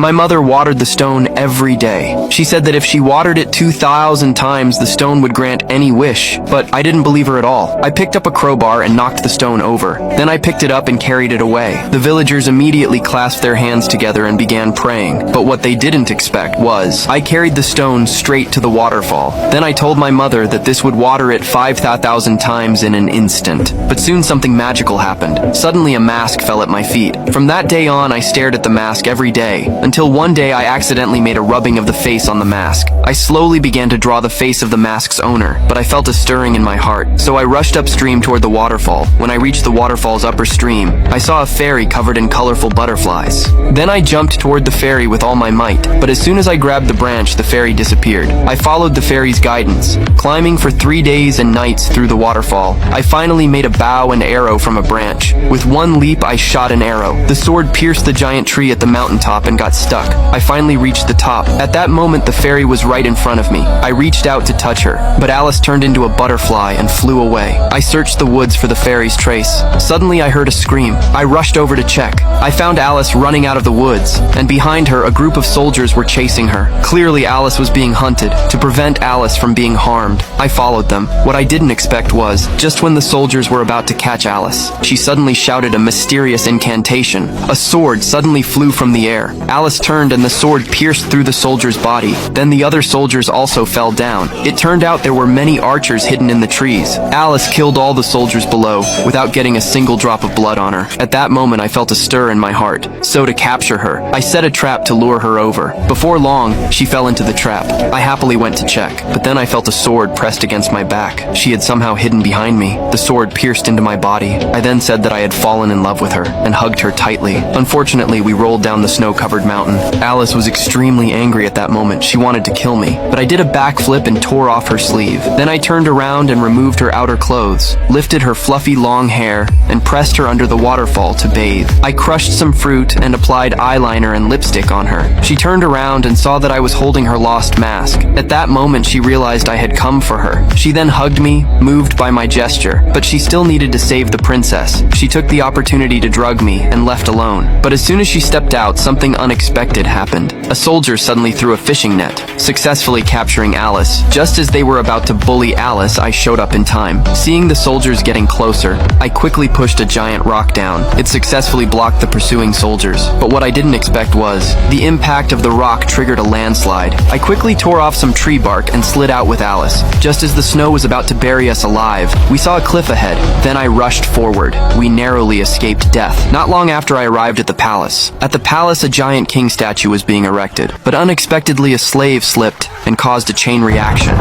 My mother watered the stone every day. She said that if she watered it 2,000 times, the stone would grant any wish, but I didn't believe her at all. I picked up a crowbar and knocked the stone over. Then I picked it up and carried it away. The villagers immediately clasped their hands together and began praying, but what they didn't expect was, I carried the stone straight to the waterfall. Then I told my mother that this would water it 5,000 times in an instant. But soon something magical happened. Suddenly a mask fell at my feet. From that day on, I stared at the mask every day, until one day I accidentally made a rubbing of the face on the mask. I slowly began to draw the face of the mask's owner, but I felt a stirring in my heart, so I rushed upstream toward the waterfall. When I reached the waterfall's upper stream, I saw a fairy covered in colorful butterflies. Then I jumped toward the fairy with all my might, but as soon as I grabbed the branch, the fairy disappeared. I followed the fairy's guidance, climbing for 3 days and nights through the waterfall. I finally made a bow and arrow from a branch. With one leap, I shot an arrow. The sword pierced the giant tree at the mountaintop and got stuck. I finally reached the top. At that moment, the fairy was right in front of me. I reached out to touch her, but Alice turned into a butterfly and flew away. I searched the woods for the fairy's trace. Suddenly, I heard a scream. I rushed over to check. I found Alice running out of the woods, and behind her, a group of soldiers were chasing her. Clearly, Alice was being hunted. To prevent Alice from being harmed, I followed them. What I didn't expect was, just when the soldiers were about to catch Alice, she suddenly shouted a mysterious incantation. A sword suddenly flew from the air. Alice turned and the sword pierced through the soldier's body. Then the other soldiers also fell down. It turned out there were many archers hidden in the trees. Alice killed all the soldiers below without getting a single drop of blood on her. At that moment, I felt a stir in my heart. So to capture her, I set a trap to lure her over. Before long, she fell into the trap. I happily went to check, but then I felt a sword pressed against my back. She had somehow hidden behind me. The sword pierced into my body. I then said that I had fallen in love with her and hugged her tightly. Unfortunately, we rolled down the snow-covered mountain. Alice was extremely angry at that moment. She wanted to kill me, but I did a backflip and tore off her sleeve. Then I turned around and removed her outer clothes, lifted her fluffy long hair, and pressed her under the waterfall to bathe. I crushed some fruit and applied eyeliner and lipstick on her. She turned around and saw that I was holding her lost mask. At that moment, she realized I had come for her. She then hugged me, moved by my gesture, but she still needed to save the princess. She took the opportunity to drug me and left alone. But as soon as she stepped out, something unexpected happened. A soldier suddenly threw a fishing net, successfully capturing Alice. Just as they were about to bully Alice, I showed up in time. Seeing the soldiers getting closer, I quickly pushed a giant rock down. It successfully blocked the pursuing soldiers. But what I didn't expect was, the impact of the rock triggered a landslide. I quickly tore off some tree bark and slid out with Alice. Just as the snow was about to bury us alive, we saw a cliff ahead. Then I rushed forward. We narrowly escaped death. Not long after I arrived at the palace. At the palace, a giant king statue was being erected, but unexpectedly a slave slipped and caused a chain reaction.